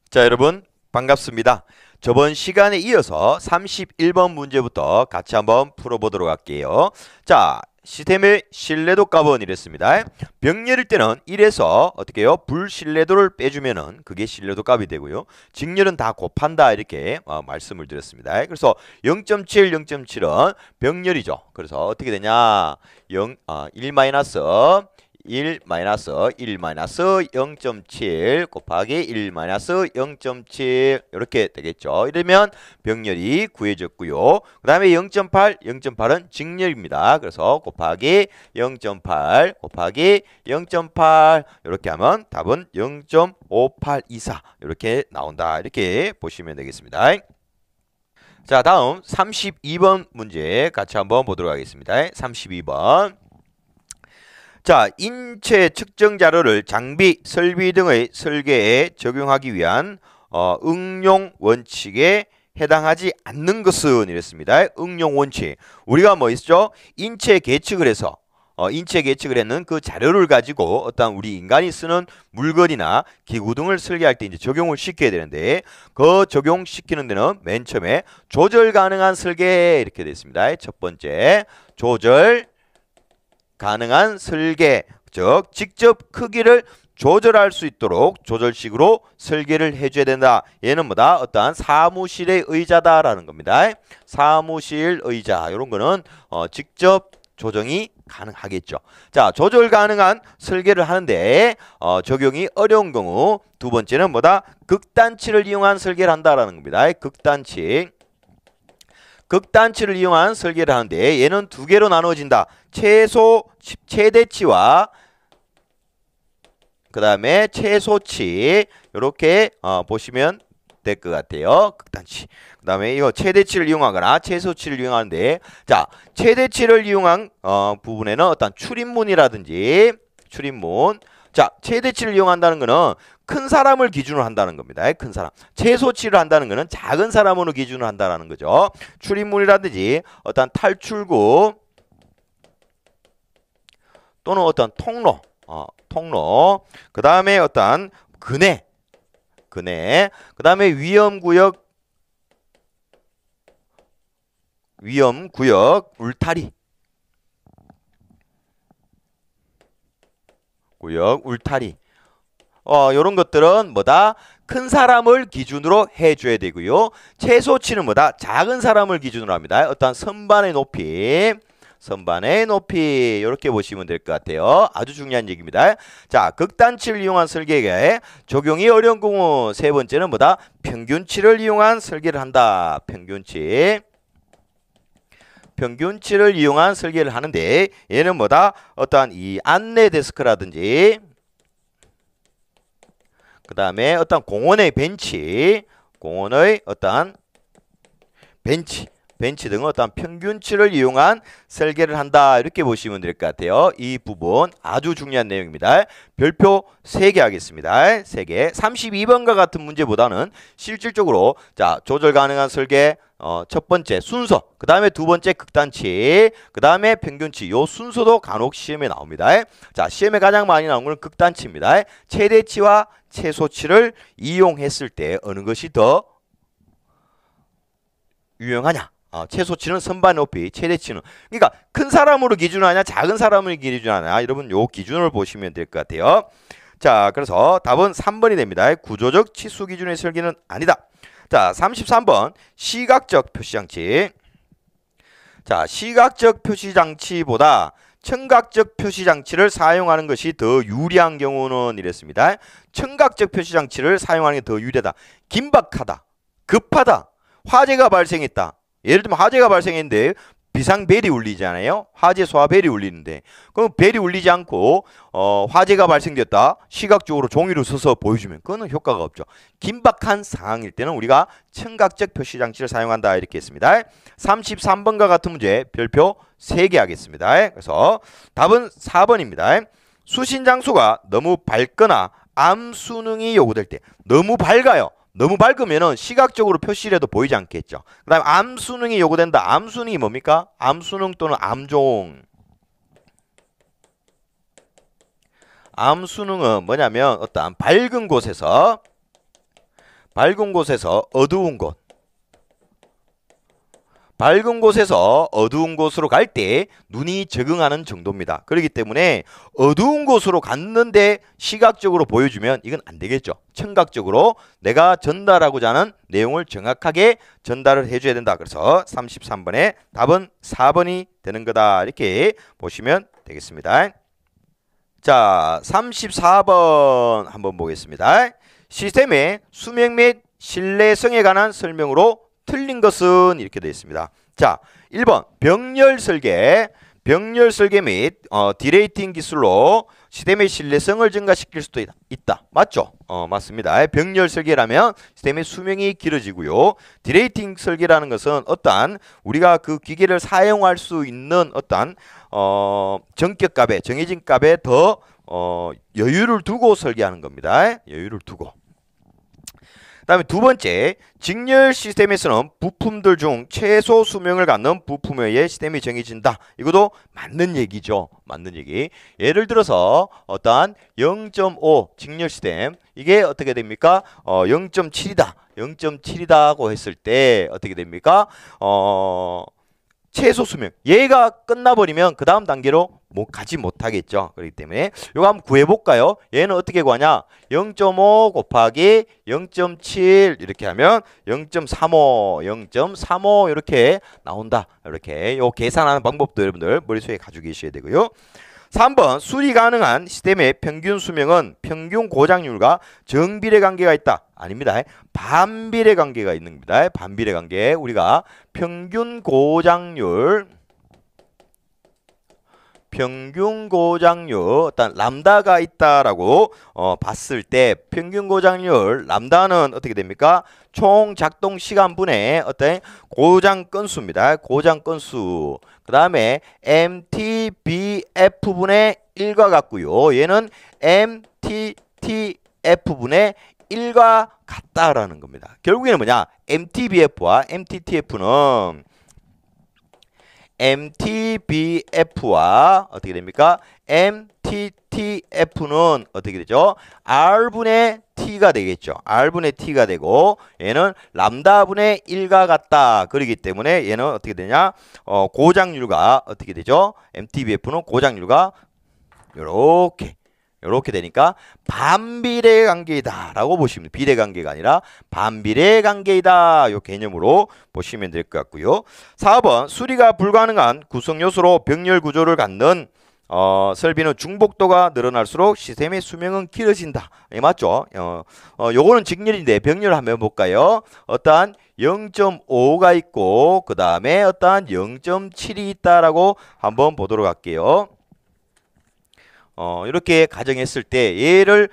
자, 여러분 반갑습니다. 저번 시간에 이어서 31번 문제부터 같이 한번 풀어보도록 할게요. 자, 시스템의 신뢰도 값은 이랬습니다. 병렬일 때는 1에서 어떻게 해요? 불신뢰도를 빼주면은 그게 신뢰도 값이 되고요. 직렬은 다 곱한다 이렇게 말씀을 드렸습니다. 그래서 0.7, 0.7은 병렬이죠. 그래서 어떻게 되냐? 1 마이너스 1 마이너스 0.7 곱하기 1 마이너스 0.7 이렇게 되겠죠. 이러면 병렬이 구해졌고요. 그 다음에 0.8, 0.8은 직렬입니다. 그래서 곱하기 0.8 곱하기 0.8 이렇게 하면 답은 0.5824 이렇게 나온다. 이렇게 보시면 되겠습니다. 자, 다음 32번 문제 같이 한번 보도록 하겠습니다. 32번. 자, 인체 측정 자료를 장비, 설비 등의 설계에 적용하기 위한 응용 원칙에 해당하지 않는 것은 이랬습니다. 응용 원칙. 우리가 뭐 있죠? 인체 계측을 해서 인체 계측을 했는 그 자료를 가지고 어떤 우리 인간이 쓰는 물건이나 기구 등을 설계할 때 이제 적용을 시켜야 되는데 그 적용시키는 데는 맨 처음에 조절 가능한 설계 이렇게 되어 있습니다. 첫 번째, 조절 가능한 설계, 즉 직접 크기를 조절할 수 있도록 조절식으로 설계를 해줘야 된다. 얘는 뭐다? 어떠한 사무실의 의자다라는 겁니다. 사무실 의자 이런 거는 직접 조정이 가능하겠죠. 자, 조절 가능한 설계를 하는데 적용이 어려운 경우 두 번째는 뭐다? 극단치를 이용한 설계를 한다라는 겁니다. 극단치를 이용한 설계를 하는데 얘는 두 개로 나눠진다. 최대치와 그 다음에 최소치 이렇게 보시면 될 것 같아요. 극단치. 그 다음에 이거 최대치를 이용하거나 최소치를 이용하는데 자, 최대치를 이용한 부분에는 어떤 출입문이라든지 출입문. 자, 최대치를 이용한다는 거는 큰 사람을 기준으로 한다는 겁니다. 큰 사람. 최소치를 한다는 거는 작은 사람으로 기준으로 한다는 거죠. 출입문이라든지 어떤 탈출구 또는 어떤 통로, 그 다음에 어떤 근해, 그 다음에 위험구역, 울타리, 울타리. 요런 것들은 뭐다? 큰 사람을 기준으로 해줘야 되고요. 최소치는 뭐다? 작은 사람을 기준으로 합니다. 어떤 선반의 높이 이렇게 보시면 될 것 같아요. 아주 중요한 얘기입니다. 자, 극단치를 이용한 설계에 적용이 어려운 경우 세 번째는 뭐다? 평균치를 이용한 설계를 한다. 평균치를 이용한 설계를 하는데 얘는 뭐다? 어떠한 이 안내 데스크라든지 그 다음에 어떤 공원의 어떠한 벤치 등은 어떤 평균치를 이용한 설계를 한다. 이렇게 보시면 될 것 같아요. 이 부분 아주 중요한 내용입니다. 별표 3개 하겠습니다. 3개. 32번과 같은 문제보다는 실질적으로 자, 조절 가능한 설계 첫 번째 순서, 그 다음에 두 번째 극단치, 그 다음에 평균치. 요 순서도 간혹 시험에 나옵니다. 자, 시험에 가장 많이 나오는 건 극단치입니다. 최대치와 최소치를 이용했을 때 어느 것이 더 유용하냐? 최소치는 선반 높이, 최대치는 그러니까 큰 사람으로 기준하냐, 작은 사람을 기준하냐. 여러분 요 기준을 보시면 될 것 같아요. 자, 그래서 답은 3번이 됩니다. 구조적 치수 기준의 설계는 아니다. 자, 33번 시각적 표시장치. 자, 시각적 표시장치보다 청각적 표시장치를 사용하는 것이 더 유리한 경우는 이랬습니다. 청각적 표시장치를 사용하는 게 더 유리하다. 긴박하다, 급하다, 화재가 발생했다. 예를 들면 화재가 발생했는데 비상벨이 울리잖아요. 화재 소화벨이 울리는데 그럼 벨이 울리지 않고 화재가 발생됐다. 시각적으로 종이를 써서 보여주면 그거는 효과가 없죠. 긴박한 상황일 때는 우리가 청각적 표시장치를 사용한다. 이렇게 했습니다. 33번과 같은 문제 별표 3개 하겠습니다. 그래서 답은 4번입니다. 수신 장소가 너무 밝거나 암 수능이 요구될 때 너무 밝아요. 너무 밝으면은 시각적으로 표시를 해도 보이지 않겠죠. 그 다음에 암수능이 요구된다. 암수능이 뭡니까? 암수능 또는 암종. 암수능은 뭐냐면 어떤 밝은 곳에서 밝은 곳에서 어두운 곳. 밝은 곳에서 어두운 곳으로 갈 때 눈이 적응하는 정도입니다. 그렇기 때문에 어두운 곳으로 갔는데 시각적으로 보여주면 이건 안 되겠죠. 청각적으로 내가 전달하고자 하는 내용을 정확하게 전달을 해줘야 된다. 그래서 33번의 답은 4번이 되는 거다. 이렇게 보시면 되겠습니다. 자, 34번 한번 보겠습니다. 시스템의 수명 및 신뢰성에 관한 설명으로 틀린 것은 이렇게 되어 있습니다. 자, 1번 병렬 설계 및 디레이팅 기술로 시스템의 신뢰성을 증가시킬 수도 있다. 맞죠? 맞습니다. 병렬 설계라면 시스템의 수명이 길어지고요. 디레이팅 설계라는 것은 어떠한 우리가 그 기계를 사용할 수 있는 어떠한 정격값에 정해진 값에 더 여유를 두고 설계하는 겁니다. 여유를 두고. 다음에 두 번째, 직렬 시스템에서는 부품들 중 최소 수명을 갖는 부품에 의해 시스템이 정해진다. 이것도 맞는 얘기죠. 맞는 얘기. 예를 들어서 어떠한 0.5 직렬 시스템, 이게 어떻게 됩니까? 0.7이다. 0.7이다고 했을 때 어떻게 됩니까? 최소 수명. 얘가 끝나버리면 그 다음 단계로 가지 못하겠죠. 그렇기 때문에 이거 한번 구해볼까요? 얘는 어떻게 구하냐? 0.5 곱하기 0.7 이렇게 하면 0.35, 0.35 이렇게 나온다. 이렇게 요 계산하는 방법도 여러분들 머릿속에 가지고 계셔야 되고요. 3번 수리 가능한 시스템의 평균 수명은 평균 고장률과 정비례 관계가 있다. 아닙니다. 반비례 관계가 있는 겁니다. 반비례 관계. 우리가 평균 고장률 어떤 람다가 있다라고 봤을 때 평균 고장률 람다는 어떻게 됩니까? 총 작동 시간분의 어떤 고장 건수입니다. 고장 건수. 그 다음에 MTBF분의 1과 같고요. 얘는 MTTF분의 1과 같다라는 겁니다. 결국에는 뭐냐? MTBF와 MTTF와 어떻게 됩니까? MTTF는 어떻게 되죠? R분의 T가 되겠죠. R분의 T가 되고 얘는 람다분의 1과 같다. 그렇기 때문에 얘는 어떻게 되냐? 고장률과 어떻게 되죠? MTBF는 고장률과 요렇게 되니까 반비례 관계이다 라고 보시면 돼요. 비례 관계가 아니라 반비례 관계이다. 요 개념으로 보시면 될 것 같고요. 4번 수리가 불가능한 구성 요소로 병렬 구조를 갖는 설비는 중복도가 늘어날수록 시스템의 수명은 길어진다. 예, 맞죠? 요거는 직렬인데 병렬 한번 볼까요? 어떠한 0.5가 있고 그 다음에 어떠한 0.7이 있다라고 한번 보도록 할게요. 이렇게 가정했을 때 얘를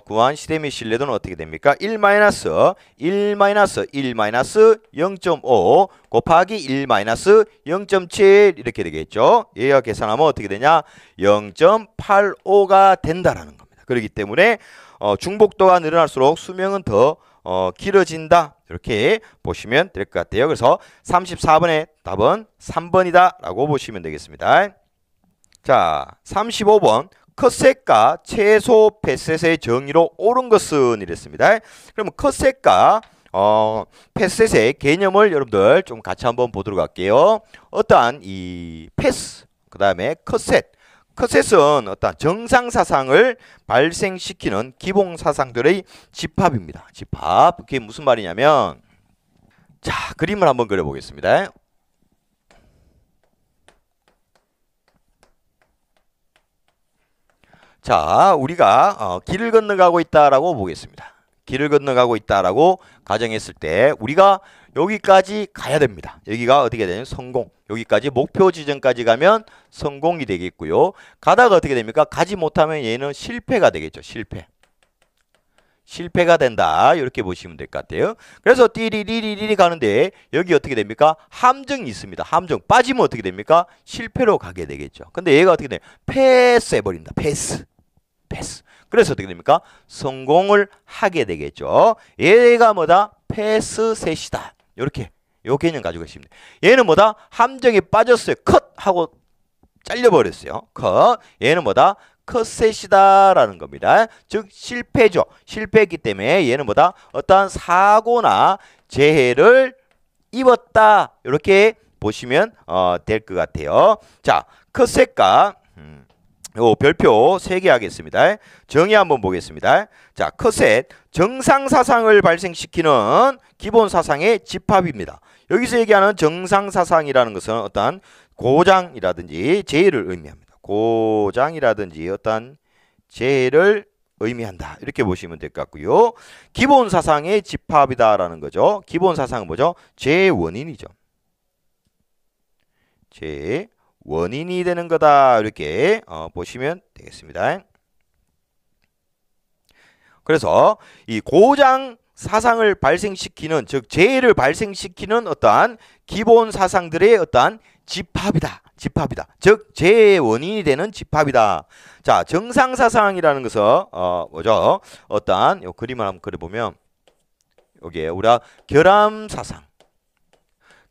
구한 시스템의 신뢰도는 어떻게 됩니까? 1-0.5 곱하기 1-0.7 이렇게 되겠죠. 얘가 계산하면 어떻게 되냐? 0.85가 된다라는 겁니다. 그렇기 때문에 중복도가 늘어날수록 수명은 더 길어진다. 이렇게 보시면 될 것 같아요. 그래서 34번의 답은 3번이다 라고 보시면 되겠습니다. 자, 35번 컷셋과 최소 펫셋의 정의로 옳은 것은 이랬습니다. 그러면 컷셋과 펫셋의 개념을 여러분들 좀 같이 한번 보도록 할게요. 어떠한 이 패스, 그 다음에 컷셋은 어떤 정상 사상을 발생시키는 기본 사상들의 집합입니다. 집합. 그게 무슨 말이냐면, 자, 그림을 한번 그려보겠습니다. 자, 우리가 길을 건너가고 있다라고 보겠습니다. 길을 건너가고 있다라고 가정했을 때 우리가 여기까지 가야 됩니다. 여기가 어떻게 되냐면 성공. 여기까지 목표 지점까지 가면 성공이 되겠고요. 가다가 어떻게 됩니까? 가지 못하면 얘는 실패가 되겠죠. 실패가 된다. 이렇게 보시면 될 것 같아요. 그래서 띠리리리리 가는데 여기 어떻게 됩니까? 함정이 있습니다. 함정. 빠지면 어떻게 됩니까? 실패로 가게 되겠죠. 근데 얘가 어떻게 되냐? 패스 해버린다. 패스. 그래서 어떻게 됩니까? 성공을 하게 되겠죠. 얘가 뭐다? 패스셋이다. 이렇게 요 개념 가지고 계십니다. 얘는 뭐다? 함정에 빠졌어요. 컷 하고 잘려버렸어요. 컷. 얘는 뭐다? 컷셋이다라는 겁니다. 즉 실패죠. 실패했기 때문에 얘는 뭐다? 어떠한 사고나 재해를 입었다. 이렇게 보시면 될 것 같아요. 자, 컷셋과 요 별표 3개 하겠습니다. 정의 한번 보겠습니다. 자, 컷셋 정상사상을 발생시키는 기본사상의 집합입니다. 여기서 얘기하는 정상사상이라는 것은 어떤 고장이라든지 재해를 의미합니다. 고장이라든지 어떤 재해를 의미한다. 이렇게 보시면 될 것 같고요. 기본사상의 집합이다라는 거죠. 기본사상은 뭐죠? 재해의 원인이죠. 재해의 원인이 되는 거다. 이렇게 보시면 되겠습니다. 그래서 이 고장 사상을 발생시키는, 즉 재해를 발생시키는 어떠한 기본 사상들의 어떠한 집합이다. 집합이다. 즉 재해의 원인이 되는 집합이다. 자, 정상 사상이라는 것은 뭐죠? 어떠한 요 그림을 한번 그려보면 여기에 우리가 결함 사상.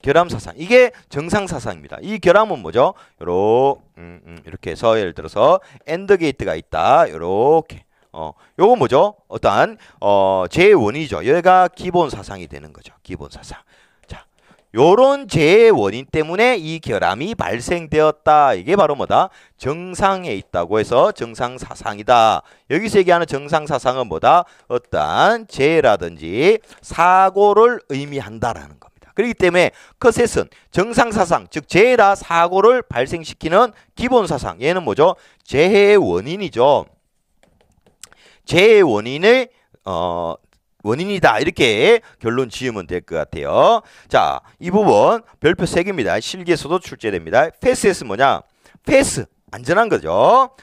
결함 사상. 이게 정상 사상입니다. 이 결함은 뭐죠? 이렇게 해서 예를 들어서 엔드 게이트가 있다. 요렇게. 요거 뭐죠? 어떠한 재해 원인이죠. 여기가 기본 사상이 되는 거죠. 기본 사상. 자, 요런 재해 원인 때문에 이 결함이 발생되었다. 이게 바로 뭐다? 정상에 있다고 해서 정상 사상이다. 여기서 얘기하는 정상 사상은 뭐다? 어떠한 재해라든지 사고를 의미한다라는 겁니다. 그렇기 때문에 컷셋은 정상사상, 즉 재해나 사고를 발생시키는 기본사상. 얘는 뭐죠? 재해의 원인이죠. 재해의 원인의 원인이다. 이렇게 결론 지으면 될 것 같아요. 자, 이 부분 별표 3개입니다. 실기에서도 출제됩니다. 패스에서 뭐냐? 패스, 안전한 거죠.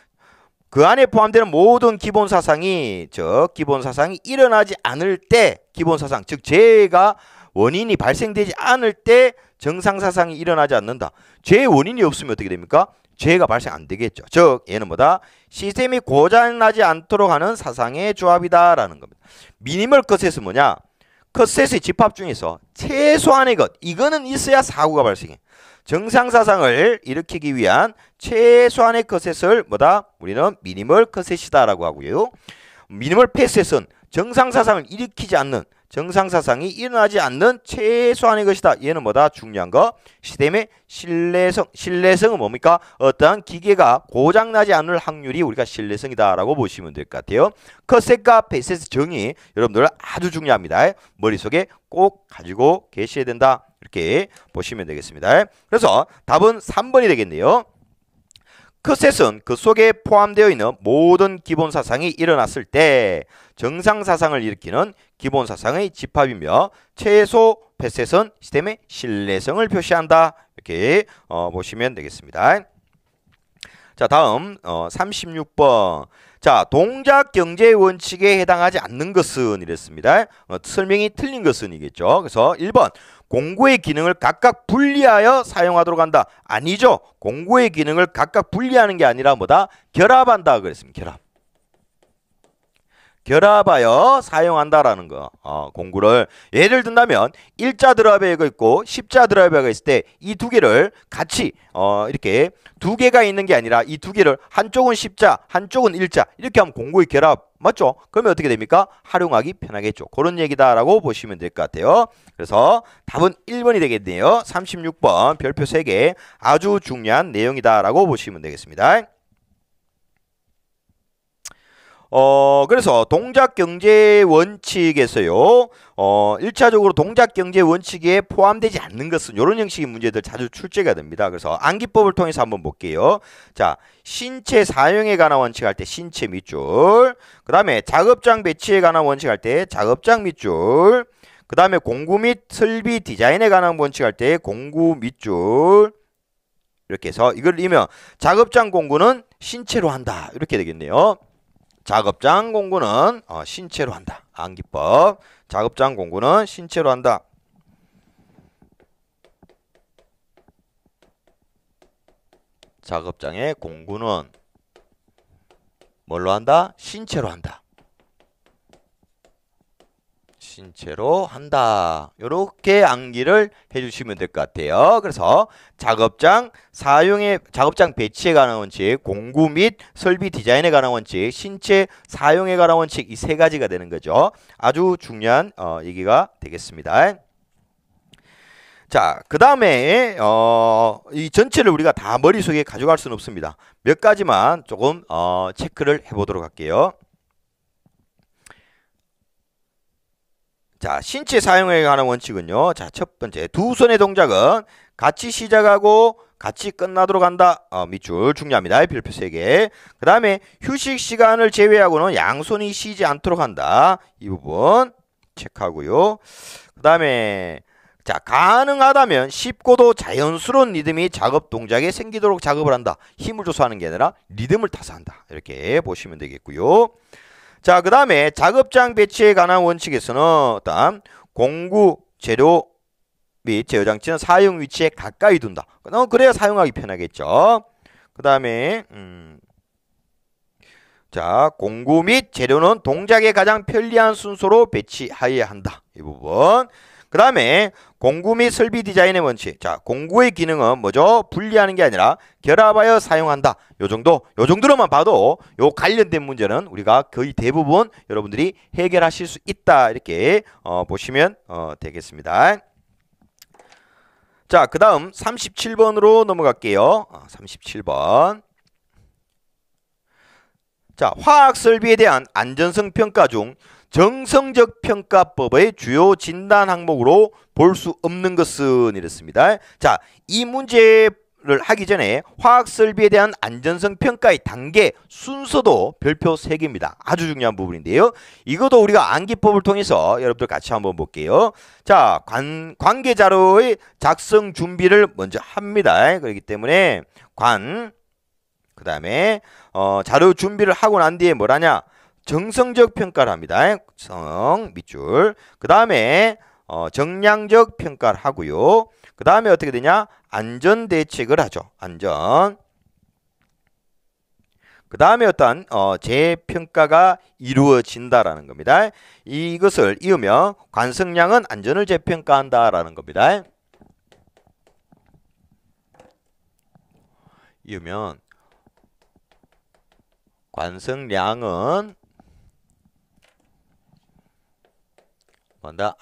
그 안에 포함되는 모든 기본사상이, 즉 기본사상이 일어나지 않을 때 기본사상, 즉 재해가 원인이 발생되지 않을 때 정상사상이 일어나지 않는다. 재해 원인이 없으면 어떻게 됩니까? 재해가 발생 안 되겠죠. 즉 얘는 뭐다? 시스템이 고장나지 않도록 하는 사상의 조합이다라는 겁니다. 미니멀 컷셋은 뭐냐? 컷셋의 집합 중에서 최소한의 것, 이거는 있어야 사고가 발생해. 정상사상을 일으키기 위한 최소한의 컷셋을 뭐다? 우리는 미니멀 컷셋이다라고 하고요. 미니멀 패셋은 정상사상을 일으키지 않는, 정상사상이 일어나지 않는 최소한의 것이다. 얘는 뭐다? 중요한 거. 시스템의 신뢰성. 신뢰성은 뭡니까? 어떠한 기계가 고장나지 않을 확률이 우리가 신뢰성이다라고 보시면 될 것 같아요. 컷셋과 패셋 정의 여러분들 아주 중요합니다. 머릿속에 꼭 가지고 계셔야 된다. 이렇게 보시면 되겠습니다. 그래서 답은 3번이 되겠네요. 컷셋은 그 속에 포함되어 있는 모든 기본사상이 일어났을 때 정상사상을 일으키는 기본사상의 집합이며 최소 패셋은 시스템의 신뢰성을 표시한다. 이렇게 보시면 되겠습니다. 자, 다음 36번. 자, 동작 경제 원칙에 해당하지 않는 것은 이랬습니다. 설명이 틀린 것은 이겠죠. 그래서 1번. 공구의 기능을 각각 분리하여 사용하도록 한다. 아니죠. 공구의 기능을 각각 분리하는 게 아니라 뭐다? 결합한다 그랬습니다. 결합. 결합하여 사용한다라는 거. 공구를 예를 든다면 일자 드라이버가 있고 십자 드라이버가 있을 때 이 두 개를 같이 이렇게 두 개가 있는 게 아니라 이 두 개를 한쪽은 십자, 한쪽은 일자 이렇게 하면 공구의 결합 맞죠? 그러면 어떻게 됩니까? 활용하기 편하겠죠. 그런 얘기다라고 보시면 될 것 같아요. 그래서 답은 1번이 되겠네요. 36번 별표 3개 아주 중요한 내용이다라고 보시면 되겠습니다. 그래서 동작경제 원칙에서요, 1차적으로 동작경제 원칙에 포함되지 않는 것은 이런 형식의 문제들 자주 출제가 됩니다. 그래서 암기법을 통해서 한번 볼게요. 자, 신체 사용에 관한 원칙 할 때 신체 밑줄, 그 다음에 작업장 배치에 관한 원칙 할 때 작업장 밑줄, 그 다음에 공구 및 설비 디자인에 관한 원칙 할 때 공구 밑줄, 이렇게 해서 이걸 이면 작업장 공구는 신체로 한다. 이렇게 되겠네요. 작업장 공구는 신체로 한다. 암기법. 작업장 공구는 신체로 한다. 작업장의 공구는 뭘로 한다? 신체로 한다. 신체로 한다. 요렇게 암기를 해주시면 될 것 같아요. 그래서 작업장 작업장 배치에 관한 원칙, 공구 및 설비 디자인에 관한 원칙, 신체 사용에 관한 원칙, 이 세 가지가 되는 거죠. 아주 중요한 얘기가 되겠습니다. 자, 그 다음에 이 전체를 우리가 다 머릿속에 가져갈 수는 없습니다. 몇 가지만 조금 체크를 해보도록 할게요. 자, 신체 사용에 관한 원칙은요. 자, 첫 번째, 두 손의 동작은 같이 시작하고 같이 끝나도록 한다. 밑줄 중요합니다. 별표 3개. 그 다음에 휴식 시간을 제외하고는 양손이 쉬지 않도록 한다. 이 부분 체크하고요. 그 다음에 자, 가능하다면 쉽고도 자연스러운 리듬이 작업 동작에 생기도록 작업을 한다. 힘을 줘서 하는 게 아니라 리듬을 타서 한다. 이렇게 보시면 되겠고요. 자, 그 다음에 작업장 배치에 관한 원칙에서는 일단 공구, 재료 및 제어장치는 사용 위치에 가까이 둔다. 그래야 사용하기 편하겠죠. 그 다음에 자, 공구 및 재료는 동작에 가장 편리한 순서로 배치하여야 한다. 이 부분. 그 다음에 공구 및 설비 디자인의 원칙. 자, 공구의 기능은 뭐죠? 분리하는 게 아니라 결합하여 사용한다. 요 정도로만 봐도 요 관련된 문제는 우리가 거의 대부분 여러분들이 해결하실 수 있다. 이렇게 보시면 되겠습니다. 자, 그 다음 37번으로 넘어갈게요. 37번. 자, 화학 설비에 대한 안전성 평가 중 정성적 평가법의 주요 진단 항목으로 볼 수 없는 것은 이렇습니다. 자, 이 문제를 하기 전에 화학 설비에 대한 안전성 평가의 단계 순서도 별표 3개입니다. 아주 중요한 부분인데요. 이것도 우리가 암기법을 통해서 여러분들 같이 한번 볼게요. 자, 관계 자료의 작성 준비를 먼저 합니다. 그렇기 때문에 그 다음에 자료 준비를 하고 난 뒤에 뭘 하냐? 정성적 평가를 합니다. 밑줄. 그 다음에 정량적 평가를 하고요. 그 다음에 어떻게 되냐? 안전 대책을 하죠. 안전. 그 다음에 어떤 재평가가 이루어진다라는 겁니다. 이것을 이으면 관성량은 안전을 재평가한다라는 겁니다. 이으면 관성량은 뭐한다?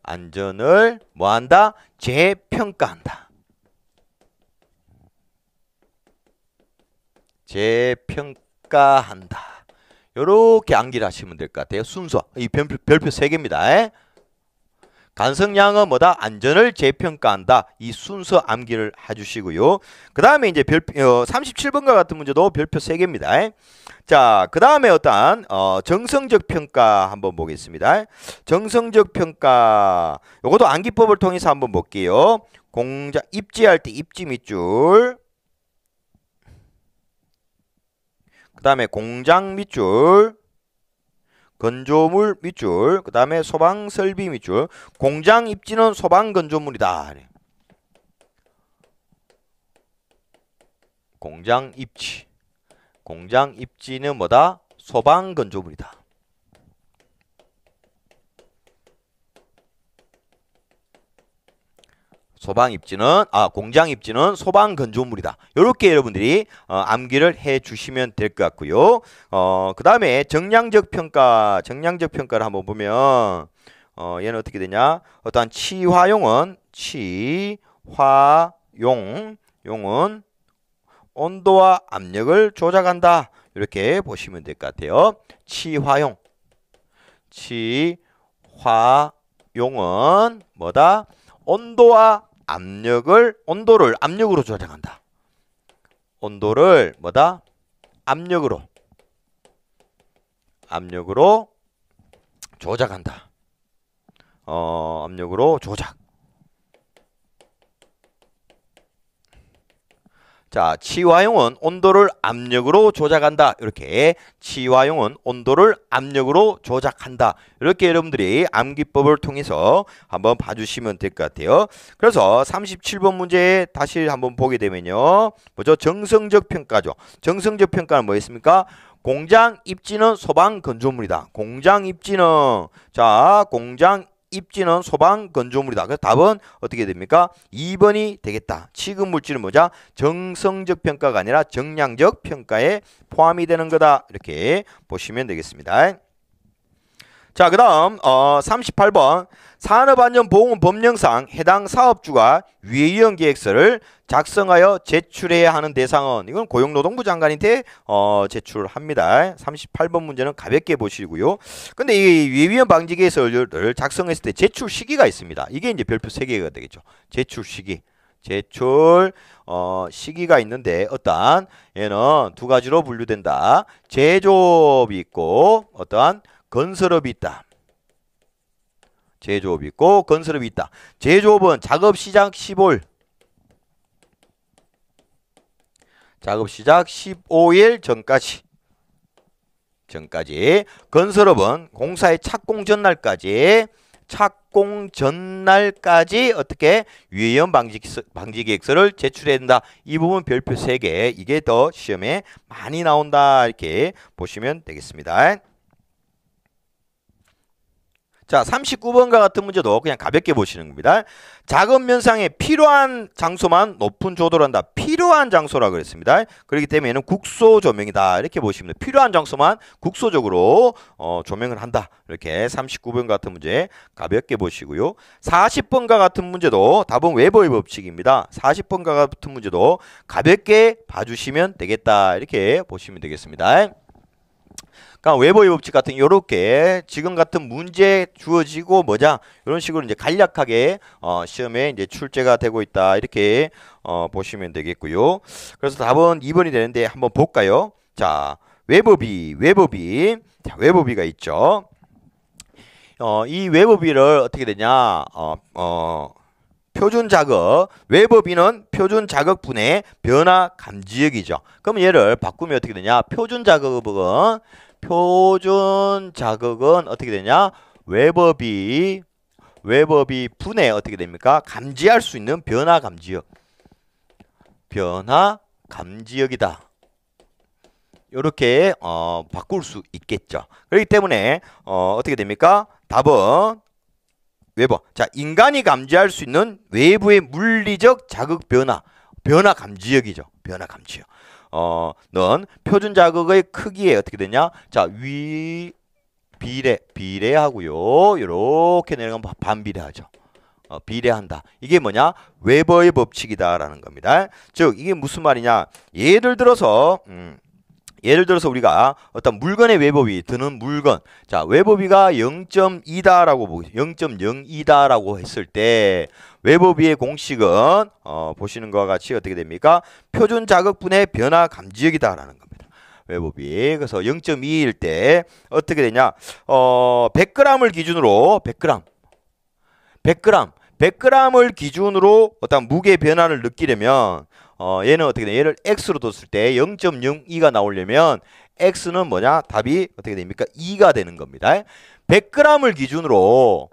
안전을 뭐한다? 재평가한다. 재평가한다. 요렇게 암기를 하시면 될 것 같아요. 순서. 이 별표 3개입니다. 관성량은 뭐다? 안전을 재평가한다. 이 순서 암기를 해주시고요. 그 다음에 이제 37번과 같은 문제도 별표 3개입니다. 자, 그 다음에 어떤 정성적 평가 한번 보겠습니다. 정성적 평가 요것도 암기법을 통해서 한번 볼게요. 입지할 때 입지 밑줄, 그 다음에 공장 밑줄, 건조물 밑줄, 그 다음에 소방설비 밑줄. 공장 입지는 소방건조물이다. 공장 입지는 뭐다? 소방건조물이다. 공장 입지는 소방건조물이다. 이렇게 여러분들이 암기를 해 주시면 될 것 같고요. 그 다음에 정량적 평가를 한번 보면 얘는 어떻게 되냐? 어떠한 치화용은 온도와 압력을 조작한다. 이렇게 보시면 될 것 같아요. 치화용은 뭐다? 온도와 온도를 압력으로 조작한다. 온도를 뭐다? 압력으로 조작한다. 압력으로 조작. 자, 치화용은 온도를 압력으로 조작한다. 이렇게 치화용은 온도를 압력으로 조작한다. 이렇게 여러분들이 암기법을 통해서 한번 봐주시면 될 것 같아요. 그래서 37번 문제 다시 한번 보게 되면요. 뭐죠? 정성적 평가죠. 정성적 평가는 뭐였습니까? 공장 입지는 소방 건조물이다. 공장 입지는 자, 공장 입지는 소방 건조물이다. 그래서 답은 어떻게 됩니까? 2번이 되겠다. 취급 물질은 뭐죠? 정성적 평가가 아니라 정량적 평가에 포함이 되는 거다. 이렇게 보시면 되겠습니다. 자, 그 다음 38번 산업안전보건 법령상 해당 사업주가 위의원 계획서를 작성하여 제출해야 하는 대상은 이건 고용노동부 장관한테 제출합니다. 38번 문제는 가볍게 보시고요. 근데 이 위의원 방지 계획서를 작성했을 때 제출 시기가 있습니다. 이게 이제 별표 3개가 되겠죠. 제출 시기. 제출 시기가 있는데 어떠한 얘는 두 가지로 분류된다. 제조업이 있고 어떠한 건설업이 있다. 제조업이 있고 건설업이 있다. 제조업은 작업 시작 15일. 작업 시작 15일 전까지. 건설업은 공사의 착공 전날까지 어떻게 위험 방지 계획서를 제출해야 된다. 이 부분 별표 3개. 이게 더 시험에 많이 나온다. 이렇게 보시면 되겠습니다. 자, 39번과 같은 문제도 그냥 가볍게 보시는 겁니다. 작업 면상에 필요한 장소만 높은 조도를 한다. 필요한 장소라고 그랬습니다. 그렇기 때문에 얘는 국소 조명이다. 이렇게 보시면 돼요. 필요한 장소만 국소적으로 조명을 한다. 이렇게 39번 같은 문제 가볍게 보시고요. 40번과 같은 문제도 답은 웨버의 법칙입니다. 40번과 같은 문제도 가볍게 봐주시면 되겠다. 이렇게 보시면 되겠습니다. 그러니까 웨버의 법칙 같은 요렇게 지금 같은 문제 주어지고 뭐자 이런 식으로 이제 간략하게 시험에 이제 출제가 되고 있다. 이렇게 보시면 되겠고요. 그래서 답은 2번이 되는데 한번 볼까요? 자, 웨버비가 있죠. 이 웨버비를 어떻게 되냐? 표준 자극, 웨버비는 표준 자극분의 변화 감지역이죠. 그럼 얘를 바꾸면 어떻게 되냐? 표준 자극은 어떻게 되냐? 웨버비 분의 어떻게 됩니까? 감지할 수 있는 변화 감지역이다. 이렇게 바꿀 수 있겠죠. 그렇기 때문에 어떻게 됩니까? 답은 웨버. 자, 인간이 감지할 수 있는 외부의 물리적 자극 변화 감지역이죠. 변화 감지역. 는 표준 자극의 크기에 어떻게 되냐? 자, 비례하고요. 이렇게 내려가면 반비례하죠. 비례한다. 이게 뭐냐? 웨버의 법칙이다라는 겁니다. 즉, 이게 무슨 말이냐? 예를 들어서 우리가 어떤 물건의 웨버비 드는 물건. 자, 웨버비가 0.2다라고 0.02다라고 했을 때 웨버비의 공식은 보시는 것과 같이 어떻게 됩니까? 표준 자극분의 변화 감지역이다라는 겁니다. 웨버비. 그래서 0.2일 때 어떻게 되냐? 100g을 기준으로 100g을 기준으로 어떤 무게 변화를 느끼려면 얘는 어떻게 돼? 얘를 x로 뒀을 때 0.02가 나오려면 x는 뭐냐? 답이 어떻게 됩니까? 2가 되는 겁니다. 100g을 기준으로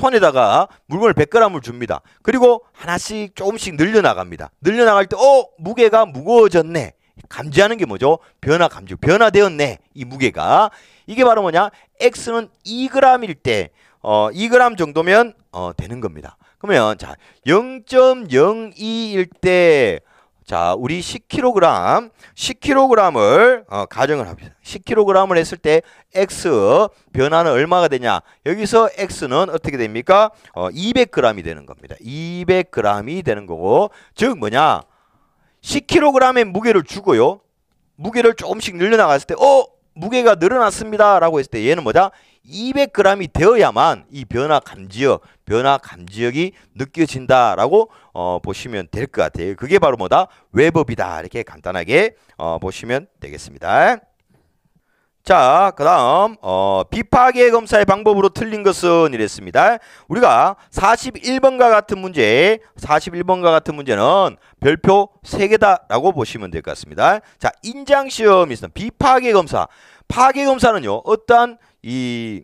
손에다가 물건을 100g을 줍니다. 그리고 하나씩 조금씩 늘려나갑니다. 늘려나갈 때 무게가 무거워졌네. 감지하는 게 뭐죠? 변화되었네. 이 무게가. 이게 바로 뭐냐? x는 2g일 때 2g 정도면 되는 겁니다. 그러면 자, 0.02일 때 자, 우리 10kg을 가정을 합니다. 10kg을 했을 때 x 변화는 얼마가 되냐? 여기서 x는 어떻게 됩니까? 200g이 되는 겁니다. 200g이 되는 거고, 즉 뭐냐? 10kg의 무게를 주고요. 무게를 조금씩 늘려나갔을 때 무게가 늘어났습니다 라고 했을 때 얘는 뭐다? 200g이 되어야만 이 변화 감지역이 느껴진다라고 보시면 될 것 같아요. 그게 바로 뭐다? 웨버비다. 이렇게 간단하게 보시면 되겠습니다. 자, 그 다음 비파괴 검사의 방법으로 틀린 것은 이랬습니다. 우리가 41번과 같은 문제는 별표 3개다 라고 보시면 될 것 같습니다. 자, 인장시험이 있습니다. 비파괴 검사. 파괴 검사는요, 어떠한 이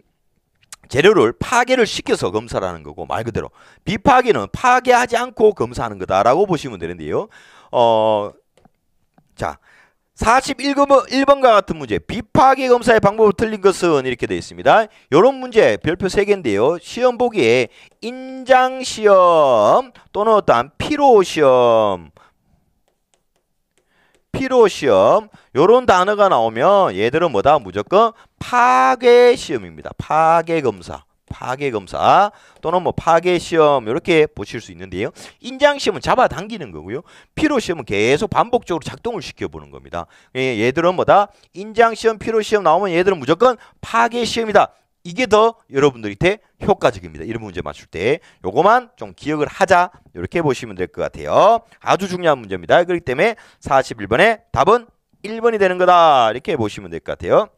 재료를 파괴를 시켜서 검사를 하는 거고, 말 그대로 비파괴는 파괴하지 않고 검사하는 거다라고 보시면 되는데요. 자, 41번과 같은 문제, 비파괴 검사의 방법을 틀린 것은 이렇게 되어 있습니다. 이런 문제 별표 3개인데요. 시험 보기에 인장시험 또는 어떠한 피로시험 요런 단어가 나오면 얘들은 뭐다? 무조건 파괴시험입니다. 파괴검사 또는 뭐 파괴시험 이렇게 보실 수 있는데요. 인장시험은 잡아당기는 거고요. 피로시험은 계속 반복적으로 작동을 시켜보는 겁니다. 얘들은 뭐다? 인장시험, 피로시험 나오면 얘들은 무조건 파괴시험이다. 이게 더 여러분들한테 효과적입니다. 이런 문제 맞출 때 요거만 좀 기억을 하자, 이렇게 보시면 될 것 같아요. 아주 중요한 문제입니다. 그렇기 때문에 41번의 답은 1번이 되는 거다, 이렇게 보시면 될 것 같아요.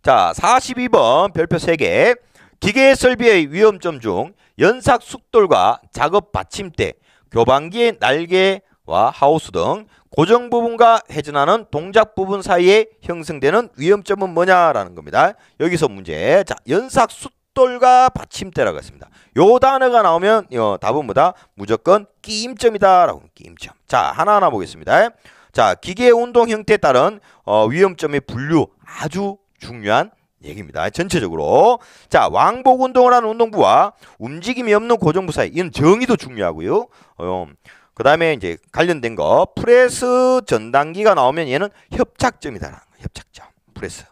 자, 42번 별표 3개. 기계 설비의 위험점 중 연삭 숙돌과 작업 받침대, 교반기의 날개와 하우스 등 고정 부분과 회전하는 동작 부분 사이에 형성되는 위험점은 뭐냐라는 겁니다. 여기서 문제. 자, 연삭 숙돌과 받침대라고 했습니다. 요 단어가 나오면 답은 뭐다? 무조건 끼임점이다라고. 끼임점. 자, 하나하나 보겠습니다. 자, 기계 운동 형태에 따른 위험점의 분류, 아주 중요한 얘기입니다. 전체적으로. 자, 왕복 운동을 하는 운동부와 움직임이 없는 고정부 사이, 이건 정의도 중요하고요. 그 다음에 이제 관련된 거, 프레스 전단기가 나오면 얘는 협착점이다. 협착점, 프레스.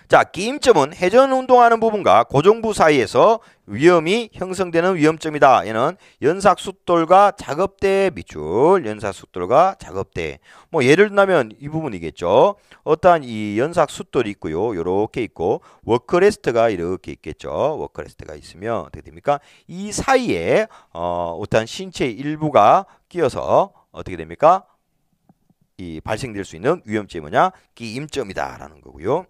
자, 끼임점은 회전 운동하는 부분과 고정부 사이에서 위험이 형성되는 위험점이다. 얘는 연삭숫돌과 작업대 밑줄, 연삭숫돌과 작업대. 뭐 예를 들면 이 부분이겠죠. 어떠한 이 연삭숫돌이 있고요. 요렇게 있고 워크레스트가 이렇게 있겠죠. 워크레스트가 있으면 어떻게 됩니까? 이 사이에 어떠한 신체 일부가 끼어서 어떻게 됩니까? 이 발생될 수 있는 위험점이 뭐냐? 끼임점이다라는 거고요.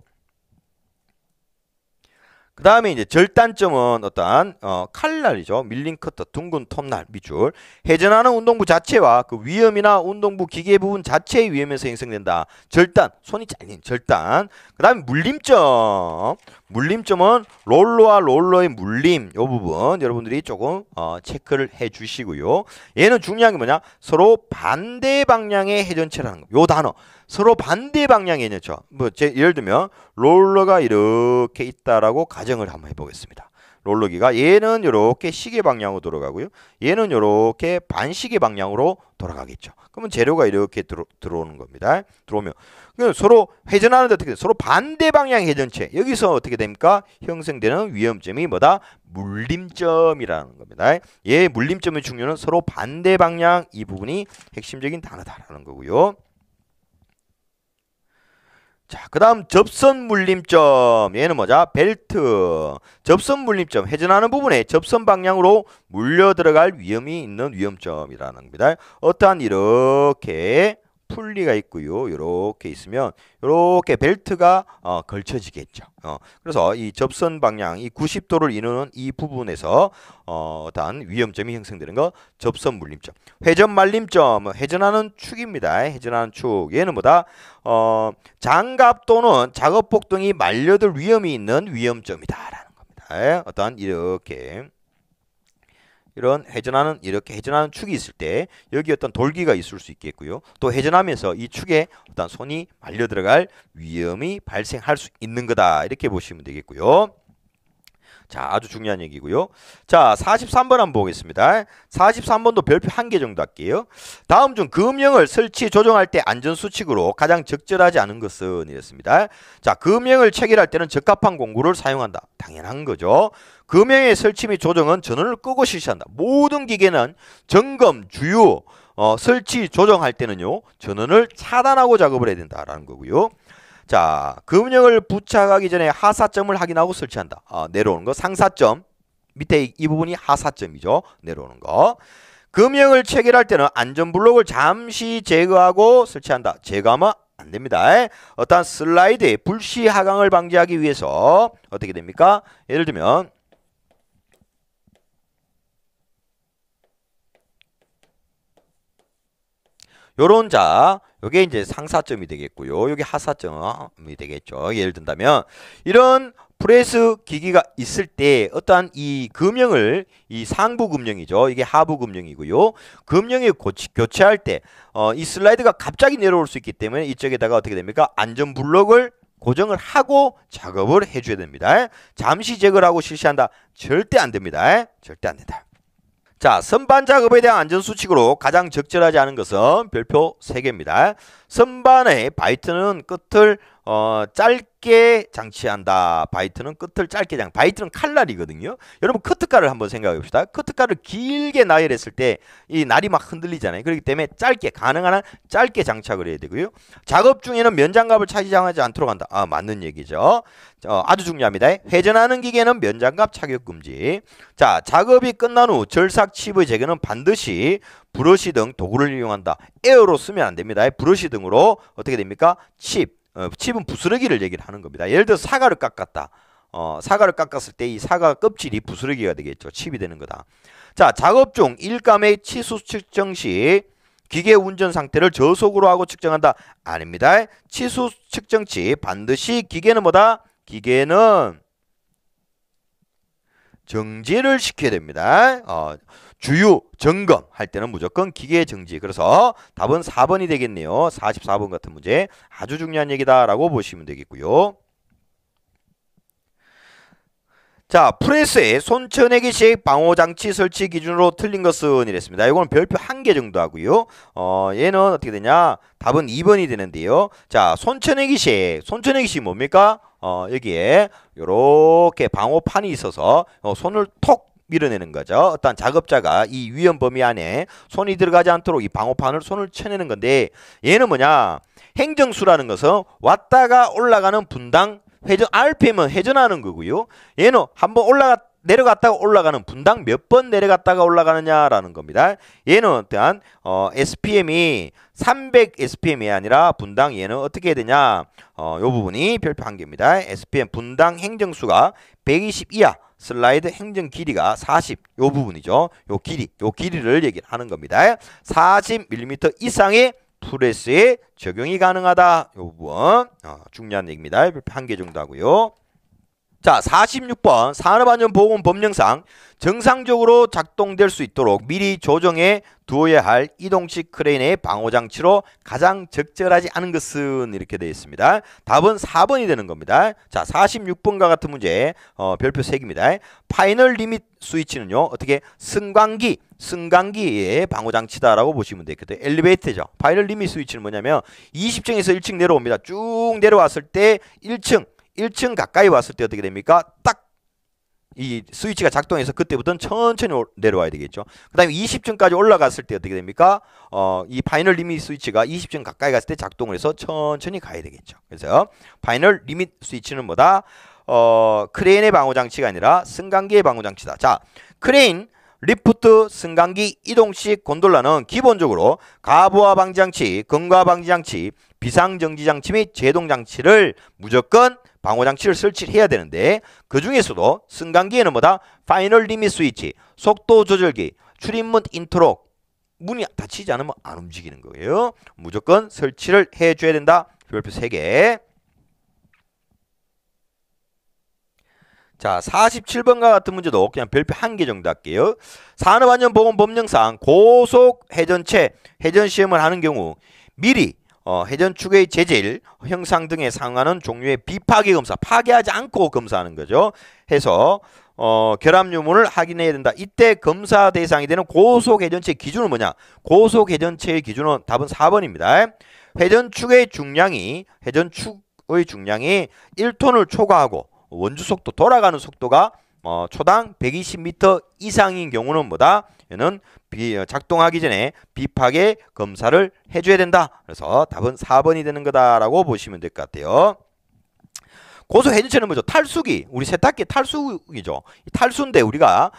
그 다음에 이제 절단점은 어떠한 칼날이죠. 밀린 커터, 둥근 톱날, 밑줄. 회전하는 운동부 자체와 그 위험이나 운동부 기계 부분 자체의 위험에서 형성된다. 절단, 손이 잘린 절단. 그 다음에 물림점. 물림점은 롤러와 롤러의 물림, 이 부분 여러분들이 조금 체크를 해 주시고요. 얘는 중요한 게 뭐냐? 서로 반대 방향의 회전체라는 거. 요 단어. 서로 반대 방향의 회전체. 뭐 예를 들면 롤러가 이렇게 있다라고 가정을 한번 해보겠습니다. 롤러기가 얘는 이렇게 시계 방향으로 돌아가고요. 얘는 이렇게 반시계 방향으로 돌아가겠죠. 그러면 재료가 이렇게 들어오는 겁니다. 들어오면 서로 회전하는데 어떻게 돼요? 서로 반대 방향의 회전체. 여기서 어떻게 됩니까? 형성되는 위험점이 뭐다? 물림점이라는 겁니다. 얘 물림점의 중요는 서로 반대 방향, 이 부분이 핵심적인 단어다라는 거고요. 자, 그 다음 접선 물림점. 얘는 뭐죠? 벨트. 접선 물림점. 회전하는 부분에 접선 방향으로 물려 들어갈 위험이 있는 위험점이라는 겁니다. 어떠한 이렇게 풀리가 있고요. 이렇게 있으면 이렇게 벨트가 걸쳐지겠죠. 그래서 이 접선 방향, 이 90도를 이루는 이 부분에서 어떠한 위험점이 형성되는 거 접선 물림점. 회전 말림점, 회전하는 축입니다. 회전하는 축. 얘는 뭐다? 장갑 또는 작업복 등이 말려들 위험이 있는 위험점이다라는 겁니다. 어떠한 이렇게 이런 이렇게 회전하는 축이 있을 때 여기 어떤 돌기가 있을 수 있겠고요. 또 회전하면서 이 축에 어떤 손이 말려 들어갈 위험이 발생할 수 있는 거다. 이렇게 보시면 되겠고요. 자, 아주 중요한 얘기고요. 자, 43번 한번 보겠습니다. 43번도 별표 1개 정도 할게요. 다음 중 금형을 설치 조정할 때 안전수칙으로 가장 적절하지 않은 것은 이랬습니다. 자, 금형을 체결할 때는 적합한 공구를 사용한다. 당연한 거죠. 금형의 설치 및 조정은 전원을 끄고 실시한다. 모든 기계는 점검, 주유, 설치, 조정할 때는요, 전원을 차단하고 작업을 해야 된다라는 거고요. 자, 금형을 부착하기 전에 하사점을 확인하고 설치한다. 내려오는 거. 상사점. 밑에 이 부분이 하사점이죠. 내려오는 거. 금형을 체결할 때는 안전블록을 잠시 제거하고 설치한다. 제거하면 안 됩니다. 어떤 슬라이드의 불시 하강을 방지하기 위해서 어떻게 됩니까? 예를 들면 요런 자, 요게 이제 상사점이 되겠고요. 요게 하사점이 되겠죠. 예를 든다면 이런 프레스 기기가 있을 때 어떠한 이 금형을 이 상부 금형이죠. 이게 하부 금형이고요. 금형이 교체할 때 이 슬라이드가 갑자기 내려올 수 있기 때문에 이쪽에다가 어떻게 됩니까? 안전 블록을 고정을 하고 작업을 해줘야 됩니다. 잠시 제거를 하고 실시한다. 절대 안 됩니다. 절대 안 된다. 자, 선반 작업에 대한 안전수칙으로 가장 적절하지 않은 것은 별표 3개입니다. 선반의 바이트는 끝을 짧게 장치한다. 바이트는 끝을 짧게 바이트는 칼날이거든요. 여러분 커트칼을 한번 생각해 봅시다. 커트칼을 길게 나열했을 때 이 날이 막 흔들리잖아요. 그렇기 때문에 짧게 가능한 한 짧게 장착을 해야 되고요. 작업 중에는 면장갑을 착용하지 않도록 한다. 맞는 얘기죠. 아주 중요합니다. 회전하는 기계는 면장갑 착용 금지. 자, 작업이 끝난 후 절삭 칩의 제거는 반드시 브러쉬 등 도구를 이용한다. 에어로 쓰면 안 됩니다. 브러쉬 등으로 어떻게 됩니까? 칩은 부스러기를 얘기를 하는 겁니다. 예를 들어 사과를 깎았다. 사과를 깎았을 때 이 사과 껍질이 부스러기가 되겠죠. 칩이 되는 거다. 자, 작업 중 일감의 치수 측정 시 기계 운전 상태를 저속으로 하고 측정한다. 아닙니다. 치수 측정 시 반드시 기계는 뭐다? 기계는 정지를 시켜야 됩니다. 주유 점검할 때는 무조건 기계 정지. 그래서 답은 4번이 되겠네요. 44번 같은 문제. 아주 중요한 얘기다라고 보시면 되겠고요. 자, 프레스에 손쳐내기식 방호장치 설치 기준으로 틀린 것은 이랬습니다. 이거는 별표 1개 정도 하고요. 얘는 어떻게 되냐? 답은 2번이 되는데요. 자, 손쳐내기식 뭡니까? 여기에 요렇게 방호판이 있어서 손을 톡 밀어내는 거죠. 어떤 작업자가 이 위험 범위 안에 손이 들어가지 않도록 이 방호판을 손을 쳐내는 건데, 얘는 뭐냐? 행정수라는 것은 왔다가 올라가는 분당 회전, RPM은 회전하는 거고요. 얘는 한번 내려갔다가 올라가는 분당 몇 번 내려갔다가 올라가느냐라는 겁니다. 얘는 어떠한 SPM이 300 SPM이 아니라 분당 얘는 어떻게 해야 되냐? 요 부분이 별표 1개입니다. SPM 분당 행정수가 120 이하, 슬라이드 행정 길이가 40. 요 부분이죠. 요 길이를 얘기를 하는 겁니다. 40mm 이상의 프레스에 적용이 가능하다. 이 부분 중요한 얘기입니다. 별표 1개 정도 하고요. 자, 46번 산업안전보건법령상 정상적으로 작동될 수 있도록 미리 조정해 두어야 할 이동식 크레인의 방호장치로 가장 적절하지 않은 것은 이렇게 되어 있습니다. 답은 4번이 되는 겁니다. 자, 46번과 같은 문제 별표 3개입니다. 파이널 리밋 스위치는요, 어떻게 승강기의 방호장치다라고 보시면 되겠죠. 엘리베이터죠. 파이널 리밋 스위치는 뭐냐면 20층에서 1층 내려옵니다. 쭉 내려왔을 때 1층 가까이 왔을 때 어떻게 됩니까? 딱 이 스위치가 작동해서 그때부터는 천천히 내려와야 되겠죠. 그 다음에 20층까지 올라갔을 때 어떻게 됩니까? 이 파이널 리밋 스위치가 20층 가까이 갔을 때 작동을 해서 천천히 가야 되겠죠. 그래서 파이널 리밋 스위치는 뭐다? 크레인의 방호장치가 아니라 승강기의 방호장치다. 자, 크레인, 리프트, 승강기, 이동식 곤돌라는 기본적으로 가부하 방지장치, 근과 방지장치, 비상정지장치 및 제동장치를 무조건 방호장치를 설치해야 되는데, 그 중에서도 승강기에는 뭐다? 파이널 리밋 스위치, 속도 조절기, 출입문 인트로, 문이 닫히지 않으면 안 움직이는 거예요. 무조건 설치를 해줘야 된다. 별표 3개. 자, 47번과 같은 문제도 그냥 별표 1개 정도 할게요. 산업안전보건법령상 고속 회전체 회전시험을 하는 경우 미리 회전축의 재질, 형상 등에 상하는 종류의 비파괴 검사, 파괴하지 않고 검사하는 거죠. 해서 결합 유무를 확인해야 된다. 이때 검사 대상이 되는 고속 회전체 기준은 뭐냐? 고속 회전체의 기준은 답은 4번입니다. 회전축의 중량이 1톤을 초과하고 원주 속도, 돌아가는 속도가 초당 120m 이상인 경우는 뭐다? 얘는 작동하기 전에 비파괴 검사를 해줘야 된다. 그래서 답은 4번이 되는 거다라고 보시면 될 것 같아요. 고속회전체는 뭐죠? 탈수기. 우리 세탁기 탈수기죠. 탈수인데 우리가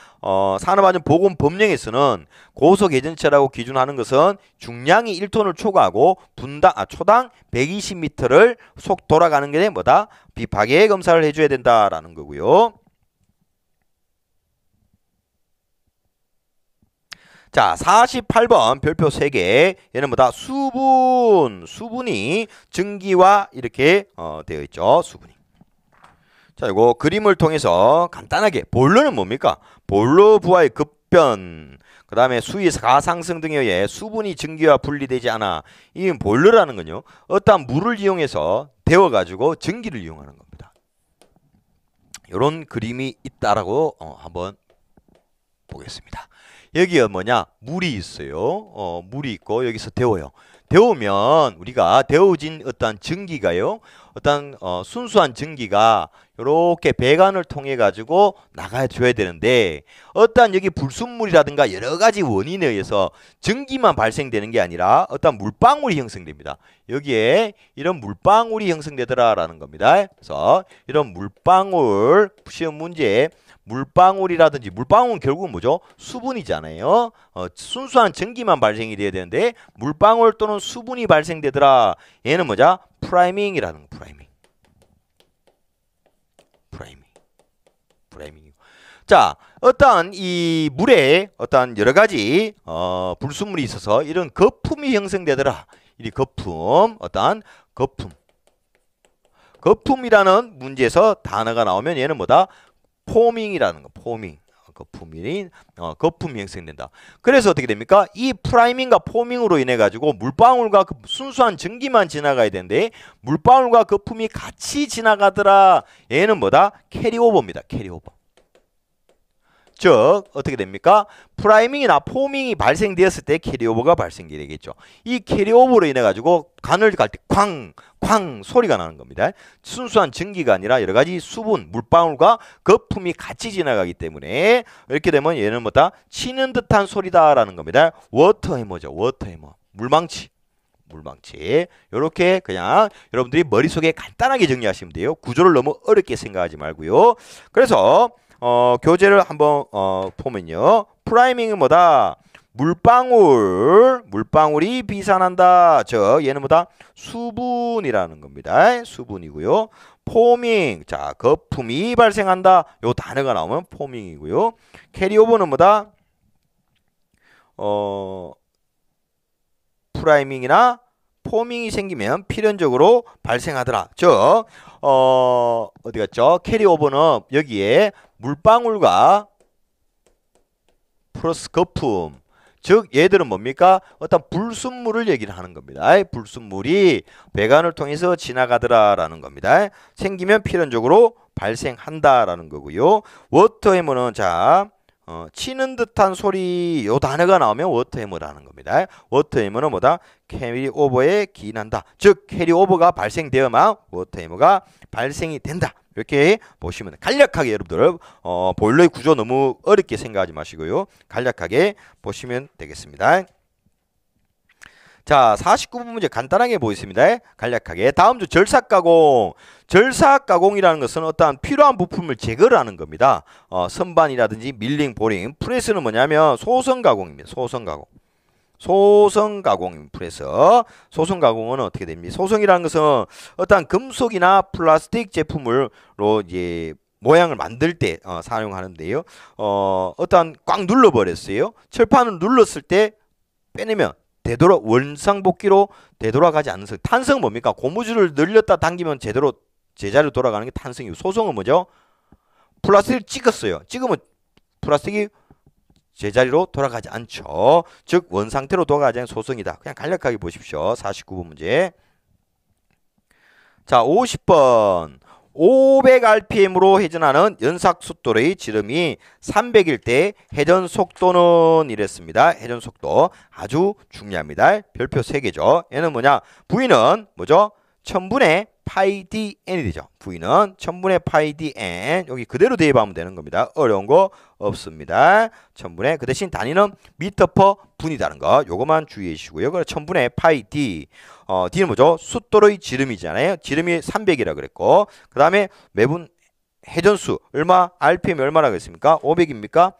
산업안전보건 법령에서는 고속회전체라고 기준하는 것은 중량이 1톤을 초과하고 초당 120m를 속 돌아가는 게 뭐다? 비파괴 검사를 해줘야 된다라는 거고요. 자, 48번 별표 3개. 얘는 뭐다? 수분이 증기와 이렇게 되어 있죠. 수분이. 자, 이거 그림을 통해서 간단하게 보일러는 뭡니까? 보일러 부하의 급변, 그 다음에 수위 가상승 등에 의해 수분이 증기와 분리되지 않아. 이 보일러라는 건요, 어떠한 물을 이용해서 데워가지고 전기를 이용하는 겁니다. 이런 그림이 있다라고 한번 보겠습니다. 여기에 뭐냐? 물이 있어요. 물이 있고 여기서 데워요. 데우면 우리가 데워진 어떤 전기가요, 어떤 순수한 전기가 이렇게 배관을 통해 가지고 나가줘야 되는데, 어떤 여기 불순물이라든가 여러 가지 원인에 의해서 전기만 발생되는 게 아니라 어떤 물방울이 형성됩니다. 여기에 이런 물방울이 형성되더라라는 겁니다. 그래서 이런 물방울, 시험 문제에 물방울이라든지, 물방울은 결국은 뭐죠? 수분이잖아요. 순수한 전기만 발생이 돼야 되는데 물방울 또는 수분이 발생되더라. 얘는 뭐죠? 프라이밍이라는 거. 프라이밍. 자, 어떠한 이 물에 어떠한 여러 가지 불순물이 있어서 이런 거품이 형성되더라. 이 거품, 어떠한 거품이라는 문제에서 단어가 나오면 얘는 뭐다? 포밍이라는 거. 거품이 형성된다. 그래서 어떻게 됩니까? 이 프라이밍과 포밍으로 인해 가지고 물방울과 순수한 전기만 지나가야 되는데 물방울과 거품이 같이 지나가더라. 얘는 뭐다? 캐리오버입니다. 캐리오버. 즉 어떻게 됩니까? 프라이밍이나 포밍이 발생되었을 때 캐리오버가 발생이 되겠죠. 이 캐리오버로 인해 가지고 간을 갈 때 쾅 소리가 나는 겁니다. 순수한 전기가 아니라 여러 가지 수분, 물방울과 거품이 같이 지나가기 때문에 이렇게 되면 얘는 뭐다? 치는 듯한 소리다라는 겁니다. 워터해머죠. 워터해머. 물망치. 이렇게 그냥 여러분들이 머릿속에 간단하게 정리하시면 돼요. 구조를 너무 어렵게 생각하지 말고요. 그래서 교재를 한번 보면요. 프라이밍은 뭐다? 물방울이 비산한다. 즉 얘는 뭐다? 수분이라는 겁니다. 수분이고요. 포밍, 자 거품이 발생한다. 요 단어가 나오면 포밍이고요. 캐리오버는 뭐다? 프라이밍이나 포밍이 생기면 필연적으로 발생하더라. 즉 어디 갔죠? 캐리오버는 여기에 물방울과 플러스 거품, 즉 얘들은 뭡니까? 어떤 불순물을 얘기를 하는 겁니다. 불순물이 배관을 통해서 지나가더라라는 겁니다. 생기면 필연적으로 발생한다라는 거고요. 워터해머는 자 치는 듯한 소리, 요 단어가 나오면 워터해머라는 겁니다. 워터해머는 뭐다? 캐리오버에 기인한다. 즉 캐리오버가 발생되어만 워터해머가 발생이 된다. 이렇게 보시면 돼요. 간략하게 여러분들 보일러의 구조 너무 어렵게 생각하지 마시고요. 간략하게 보시면 되겠습니다. 자, 49번 문제 간단하게 보겠습니다. 간략하게. 다음 주 절삭가공. 절삭가공이라는 것은 어떠한 필요한 부품을 제거를 하는 겁니다. 선반이라든지 밀링, 보링. 프레스는 뭐냐면 소성가공입니다. 소성가공 프레스. 소성가공은 어떻게 됩니까? 소성이라는 것은 어떠한 금속이나 플라스틱 제품으로 이제 모양을 만들 때 사용하는데요. 어떠한 꽉 눌러버렸어요. 철판을 눌렀을 때 빼내면 원상복귀로 되돌아가지 않는 성. 탄성은 뭡니까? 고무줄을 늘렸다 당기면 제자리로 돌아가는 게 탄성이고, 소성은 뭐죠? 플라스틱을 찍었어요. 찍으면 플라스틱이 제자리로 돌아가지 않죠. 즉 원상태로 돌아가지 않는 소성이다. 그냥 간략하게 보십시오. 49번 문제. 자, 50번. 500rpm으로 회전하는 연삭숫돌의 지름이 300일 때 회전 속도는 이랬습니다. 회전 속도 아주 중요합니다. 별표 3개죠. 얘는 뭐냐? V는 뭐죠? 1000분의 파이 dn이 되죠. V는 1000분의 파이 dn. 여기 그대로 대입하면 되는 겁니다. 어려운 거 없습니다. 1000분의 그 대신 단위는 미터 퍼 분이다는 거. 요거만 주의해 주시고요. 그래서 1000분의 파이 d. d는 뭐죠? 숫돌의 지름이잖아요. 지름이 300이라 그랬고. 그다음에 매분 회전수 얼마? RPM이 얼마나 그랬습니까? 500입니까?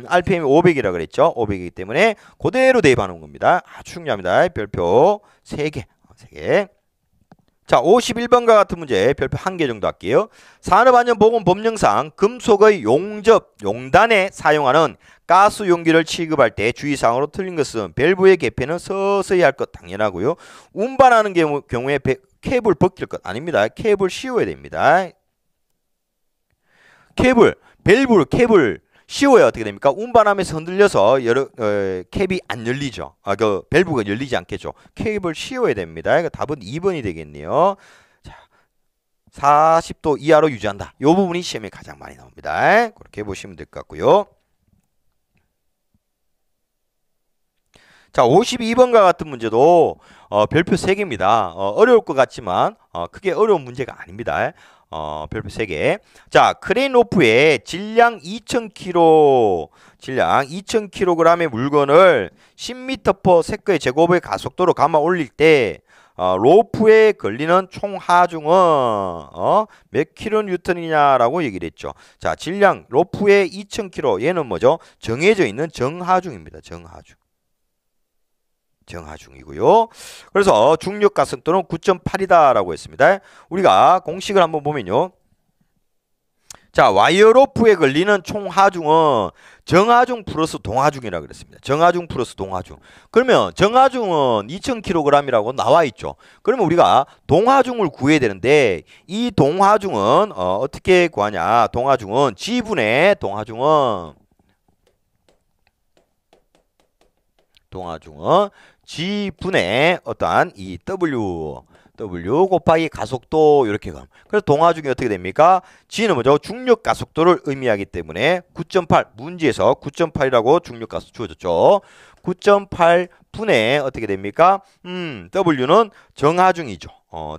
RPM이 500이라 그랬죠. 500이기 때문에 그대로 대입하는 겁니다. 아주 중요합니다. 별표 3개. 3개. 자, 51번과 같은 문제 별표 1개 정도 할게요. 산업안전보건 법령상 금속의 용단에 사용하는 가스 용기를 취급할 때 주의사항으로 틀린 것은 밸브의 개폐는 서서히 할 것 당연하고요. 운반하는 경우에 캡을 벗길 것 아닙니다. 캡을 씌워야 됩니다. 밸브를 씌워야 어떻게 됩니까? 운반하면서 흔들려서 캡이 안 열리죠. 그 밸브가 열리지 않겠죠. 캡을 씌워야 됩니다. 그러니까 답은 2번이 되겠네요. 자, 40도 이하로 유지한다. 이 부분이 시험에 가장 많이 나옵니다. 그렇게 보시면 될 것 같고요. 자, 52번과 같은 문제도 별표 3개입니다. 어려울 것 같지만 크게 어려운 문제가 아닙니다. 별표 3개. 자, 크레인 로프에 질량 2000kg의 물건을 10m per sec의 제곱의 가속도로 감아 올릴 때 로프에 걸리는 총 하중은 몇 킬로뉴턴이냐라고 얘기를 했죠. 자, 질량 로프에 2000kg 얘는 뭐죠? 정해져 있는 정하중입니다. 정하중이고요. 그래서 중력 가속도는 9.8이다라고 했습니다. 우리가 공식을 한번 보면요. 자, 와이어 로프에 걸리는 총 하중은 정하중 플러스 동하중이라 그랬습니다. 정하중 플러스 동하중. 그러면 정하중은 2000kg이라고 나와 있죠. 그러면 우리가 동하중을 구해야 되는데 이 동하중은 어떻게 구하냐? 동하중은 G분의 동하중은 G분의 어떠한 이 W 곱하기 가속도 이렇게 가면. 그래서 동하중이 어떻게 됩니까? G는 뭐죠? 중력 가속도를 의미하기 때문에 9.8 문제에서 9.8이라고 중력 가속도 주어졌죠. 9.8 분의 어떻게 됩니까? W는 정하중이죠.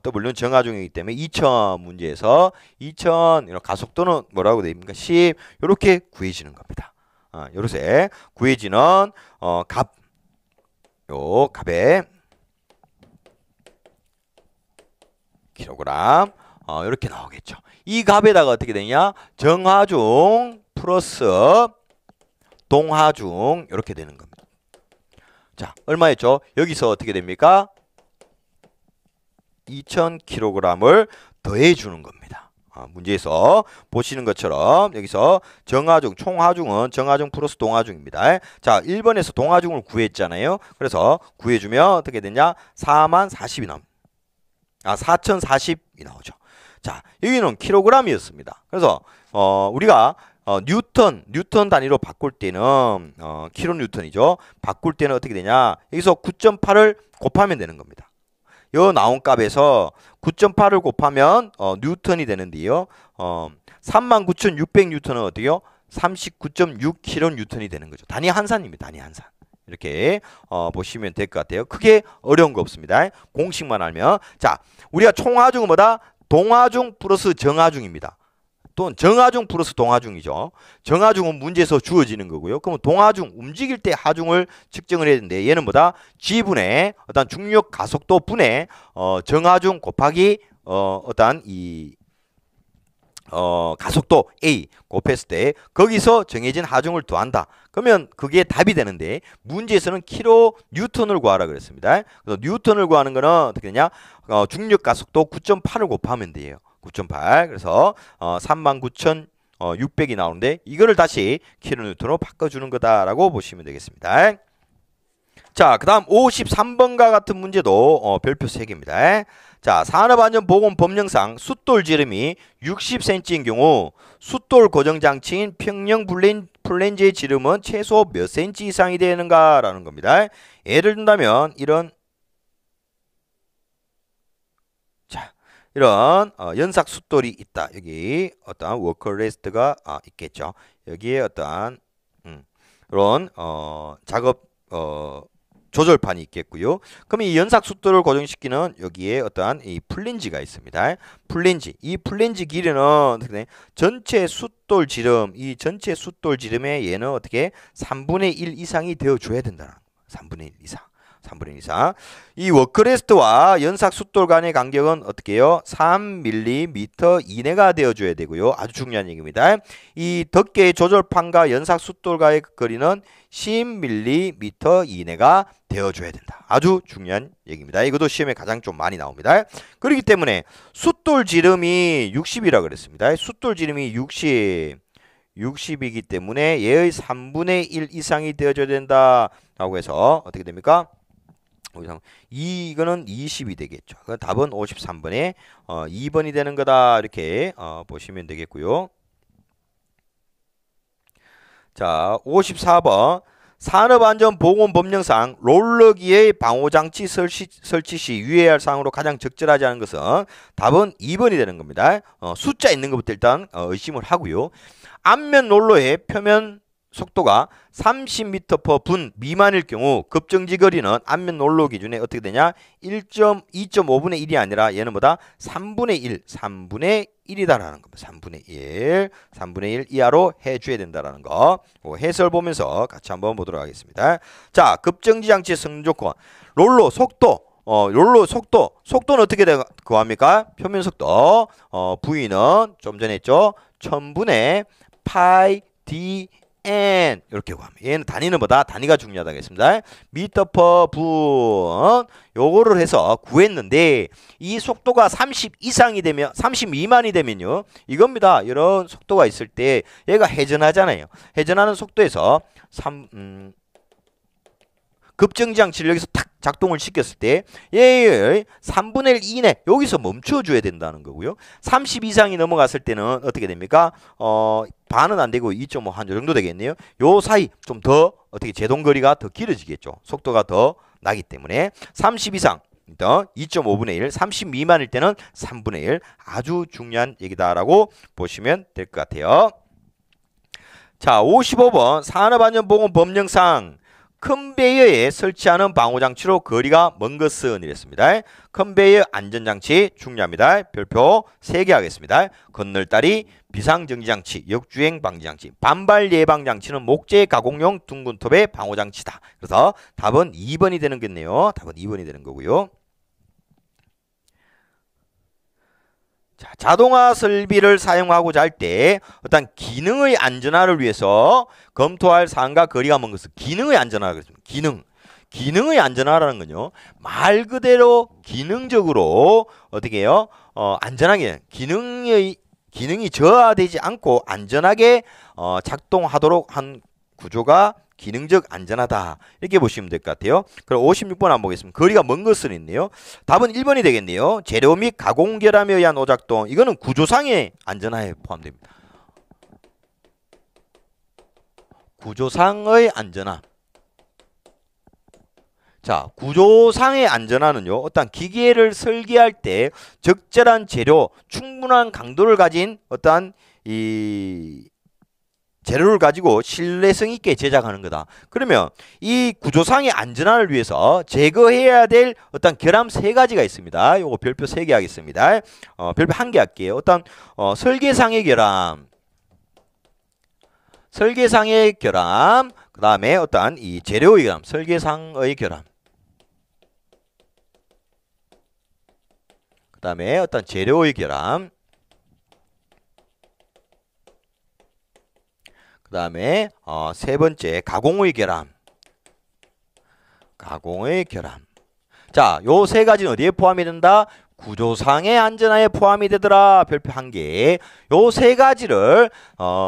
W는 정하중이기 때문에 2000 문제에서 2000 이런 가속도는 뭐라고 됩니까? 10 이렇게 구해지는 겁니다. 요렇게 구해지는 값에 킬로그램 이렇게 나오겠죠. 이 값에다가 어떻게 되냐? 정하중 플러스 동하중 이렇게 되는 겁니다. 자, 얼마였죠? 여기서 어떻게 됩니까? 2000kg을 더해 주는 겁니다. 문제에서 보시는 것처럼 여기서 정하중, 총하중은 정하중 플러스 동하중입니다. 자, 1번에서 동하중을 구했잖아요. 그래서 구해주면 어떻게 되냐? 4040이 나옵니다. 4040이 나오죠. 자, 여기는 킬로그램이었습니다. 그래서 우리가 뉴턴 단위로 바꿀 때는 킬로뉴턴이죠. 바꿀 때는 어떻게 되냐? 여기서 9.8을 곱하면 되는 겁니다. 요 나온 값에서 9.8을 곱하면 뉴턴이 되는데요. 39,600뉴턴은 어때요? 39.6kN이 되는 거죠. 단위 한산입니다. 단위 한산. 이렇게 보시면 될 것 같아요. 크게 어려운 거 없습니다. 공식만 알면. 자, 우리가 총하중은 뭐다? 동하중 플러스 정하중입니다. 또는 정하중 플러스 동하중이죠. 정하중은 문제에서 주어지는 거고요. 그러면 동하중, 움직일 때 하중을 측정을 해야 되는데 얘는 뭐다? G분의 어떤 중력 가속도 분의 정하중 곱하기 어떤 이 가속도 A 곱했을 때 거기서 정해진 하중을 더한다. 그러면 그게 답이 되는데 문제에서는 킬로 뉴턴을 구하라 그랬습니다. 그래서 뉴턴을 구하는 거는 어떻게 되냐? 중력 가속도 9.8을 곱하면 돼요. 9.8. 그래서 39,600이 나오는데 이거를 다시 킬로뉴턴으로 바꿔주는 거다라고 보시면 되겠습니다. 자, 그 다음 53번과 같은 문제도 별표 3개입니다. 자, 산업안전보건법령상 숫돌 지름이 60cm인 경우 숫돌 고정장치인 평형 플랜지의 지름은 최소 몇 cm 이상이 되는가 라는 겁니다. 예를 든다면 이런 연삭 숫돌이 있다. 여기 어떤 워커레스트가 있겠죠. 여기에 어떤 이런 작업 조절판이 있겠고요. 그럼 이 연삭 숫도를 고정시키는 여기에 어떠한 이 플랜지가 있습니다. 플랜지. 이 플랜지 길이는 어떻게 전체 숫돌 지름, 이 전체 숫돌 지름에 얘는 어떻게 3분의 1 이상이 되어 줘야 된다는 거. 3분의 1 이상. 3분의 1 이상. 이 워크레스트와 연삭 숫돌 간의 간격은 어떻게 해요? 3mm 이내가 되어줘야 되고요. 아주 중요한 얘기입니다. 이 덮개 조절판과 연삭 숫돌과의 거리는 10mm 이내가 되어줘야 된다. 아주 중요한 얘기입니다. 이것도 시험에 가장 좀 많이 나옵니다. 그렇기 때문에 숫돌 지름이 60이라 그랬습니다. 숫돌 지름이 60이기 때문에 얘의 3분의 1 이상이 되어줘야 된다라고 해서 어떻게 됩니까? 이거는 20이 되겠죠. 답은 53번에 2번이 되는 거다. 이렇게 보시면 되겠고요. 자, 54번. 산업안전보건법령상 롤러기의 방호장치 설치 시 유의해야 할 사항으로 가장 적절하지 않은 것은 답은 2번이 되는 겁니다. 숫자 있는 것부터 일단 의심을 하고요. 앞면 롤러의 표면 속도가 30m/분 미만일 경우 급정지 거리는 앞면 롤러 기준에 어떻게 되냐? 2.5분의 1이 아니라 얘는 뭐다? 3분의 1이다라는 겁니다. 3분의 1 이하로 해줘야 된다라는 거. 해설 보면서 같이 한번 보도록 하겠습니다. 자, 급정지 장치의 성능 조건. 롤러 속도. 속도는 어떻게 구합니까? 표면 속도. V는 좀 전에 했죠? 1000분의 파이 D N 이렇게 구합니다. 얘는 단위는 뭐다? 단위가 중요하다겠습니다. 미터 퍼 분 요거를 해서 구했는데 이 속도가 30 이상이 되면 30 미만이 되면요. 이겁니다. 이런 속도가 있을 때 얘가 회전하잖아요. 회전하는 속도에서 급정지 장치를 여기서 탁 작동을 시켰을 때 얘의 3분의 1 이내 여기서 멈춰줘야 된다는 거고요. 30 이상이 넘어갔을 때는 어떻게 됩니까? 반은 안 되고 2.5 한 정도 되겠네요. 요 사이 좀 더 어떻게 제동거리가 더 길어지겠죠. 속도가 더 나기 때문에 30 이상 2.5분의 1, 30 미만일 때는 3분의 1 아주 중요한 얘기다라고 보시면 될 것 같아요. 자, 55번 산업안전보건법령상 컨베이어에 설치하는 방호장치로 거리가 먼 것은 이랬습니다. 컨베이어 안전장치 중요합니다. 별표 3개 하겠습니다. 건널다리, 비상정지장치, 역주행 방지장치, 반발 예방장치는 목재 가공용 둥근톱의 방호장치다. 그래서 답은 2번이 되는 거네요. 답은 2번이 되는 거고요. 자, 자동화 설비를 사용하고자 할 때 어떤 기능의 안전화를 위해서 검토할 사항과 거리가 먼 것은 기능의 안전화라고 했습니다. 기능의 안전화라는 건요. 말 그대로 기능적으로 어떻게 해요? 안전하게 기능이 저하되지 않고 안전하게 작동하도록 한 구조가 기능적 안전하다. 이렇게 보시면 될 것 같아요. 그럼 56번 한번 보겠습니다. 거리가 먼 것은 있네요. 답은 1번이 되겠네요. 재료 및 가공 결함에 의한 오작동. 이거는 구조상의 안전화에 포함됩니다. 구조상의 안전화. 자, 구조상의 안전화는요. 어떤 기계를 설계할 때 적절한 재료, 충분한 강도를 가진 어떤 이 재료를 가지고 신뢰성 있게 제작하는 거다. 그러면 이 구조상의 안전화를 위해서 제거해야 될 어떤 결함 3가지가 있습니다. 요거 별표 3개 하겠습니다. 별표 1개 할게요. 어떤 설계상의 결함, 그 다음에 어떤 이 재료의 결함, 설계상의 결함, 그 다음에 어떤 재료의 결함, 그 다음에 세 번째 가공의 결함. 자, 요 3가지는 어디에 포함이 된다? 구조상의 안전화에 포함이 되더라. 별표 1개. 요 3가지를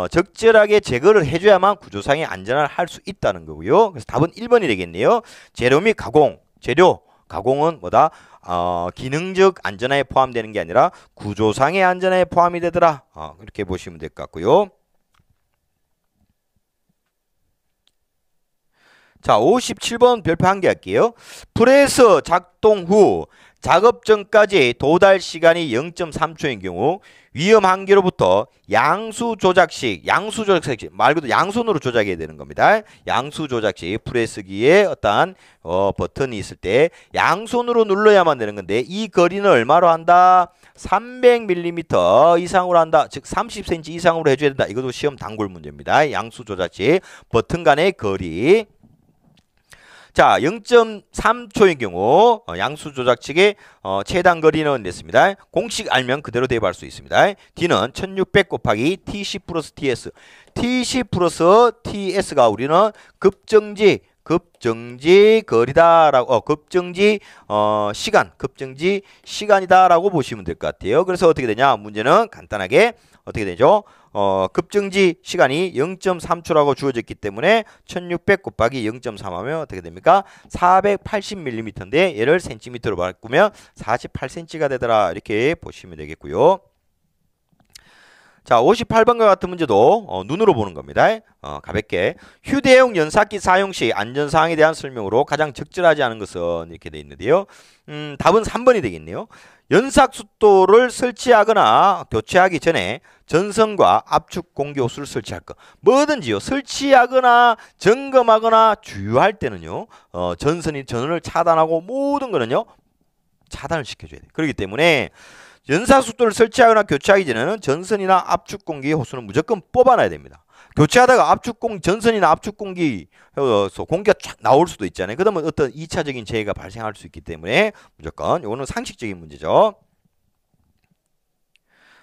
적절하게 제거를 해줘야만 구조상의 안전화를 할 수 있다는 거고요. 그래서 답은 1번이 되겠네요. 재료 및 가공. 가공은 뭐다? 기능적 안전화에 포함되는 게 아니라 구조상의 안전화에 포함이 되더라. 이렇게 보시면 될 것 같고요. 자, 57번 별표 한 개 할게요. 프레스 작동 후 작업 전까지 도달 시간이 0.3초인 경우 위험 한계로부터 양수 조작식 말 그대로 양손으로 조작해야 되는 겁니다. 양수 조작식 프레스기에 어떠한 버튼이 있을 때 양손으로 눌러야만 되는 건데 이 거리는 얼마로 한다? 300mm 이상으로 한다. 즉 30cm 이상으로 해줘야 된다. 이것도 시험 단골 문제입니다. 양수 조작식 버튼 간의 거리. 자, 0.3초인 경우 양수 조작식의 최단 거리는 냈습니다. 공식 알면 그대로 대입할 수 있습니다. D는 1600 곱하기 TC 플러스 TS. TC 플러스 TS가 우리는 급정지 거리다라고 급정지 시간이다라고 보시면 될 것 같아요. 그래서 어떻게 되냐? 문제는 간단하게 어떻게 되죠? 급정지 시간이 0.3초라고 주어졌기 때문에 1600 곱하기 0.3 하면 어떻게 됩니까? 480mm인데 얘를 cm로 바꾸면 48cm가 되더라. 이렇게 보시면 되겠고요. 자, 58번과 같은 문제도 눈으로 보는 겁니다. 가볍게 휴대용 연삭기 사용 시 안전사항에 대한 설명으로 가장 적절하지 않은 것은 이렇게 되어 있는데요. 답은 3번이 되겠네요. 연삭수도를 설치하거나 교체하기 전에 전선과 압축 공기 호스를 설치할 것. 뭐든지요. 설치하거나 점검하거나 주유할 때는요. 전원을 차단하고 모든 거는요. 차단을 시켜줘야 돼요. 그렇기 때문에 연삭수도를 설치하거나 교체하기 전에는 전선이나 압축 공기 호스는 무조건 뽑아놔야 됩니다. 교체하다가 전선이나 압축 공기에서 공기가 쫙 나올 수도 있잖아요. 그러면 어떤 2차적인 재해가 발생할 수 있기 때문에 무조건 이거는 상식적인 문제죠.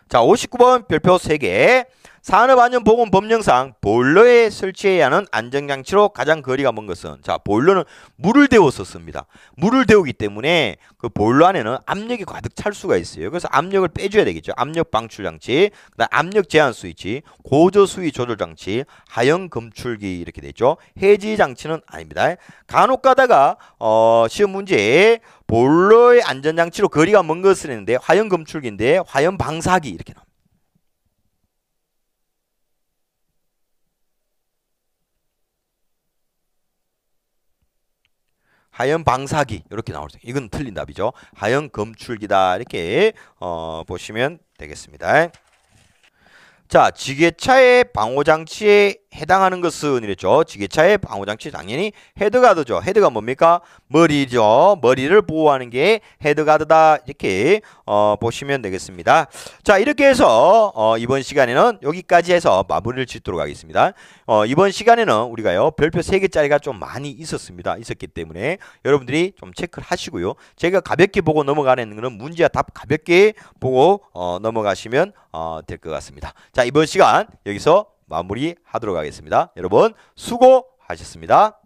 자, 59번 별표 3개. 산업안전보건법령상 보일러에 설치해야 하는 안전장치로 가장 거리가 먼 것은, 자, 보일러는 물을 데워서 씁니다. 물을 데우기 때문에 그 보일러 안에는 압력이 가득 찰 수가 있어요. 그래서 압력을 빼줘야 되겠죠. 압력 방출 장치, 그다음 압력 제한 스위치, 고저 수위 조절 장치, 하형 검출기 이렇게 되죠. 해지 장치는 아닙니다. 간혹 가다가 시험 문제에 보일러의 안전장치로 거리가 먼 것을 했는데 화형 검출기인데 화형 방사기 이렇게 나옵니다. 하형 방사기 이렇게 나올 수 있어요. 이건 틀린 답이죠. 하형 검출기다 이렇게 보시면 되겠습니다. 자, 지게차의 방호장치에 해당하는 것은 이랬죠. 지게차의 방호장치 당연히 헤드가드죠. 헤드가 뭡니까? 머리죠. 머리를 보호하는 게 헤드가드다. 이렇게 보시면 되겠습니다. 자, 이렇게 해서 이번 시간에는 여기까지 해서 마무리를 짓도록 하겠습니다. 이번 시간에는 우리가요 별표 3개짜리가 좀 많이 있었기 때문에 여러분들이 좀 체크를 하시고요. 제가 가볍게 보고 넘어가는 거는 문제와 답 가볍게 보고 넘어가시면 될 것 같습니다. 자, 이번 시간 여기서 마무리하도록 하겠습니다. 여러분 수고하셨습니다.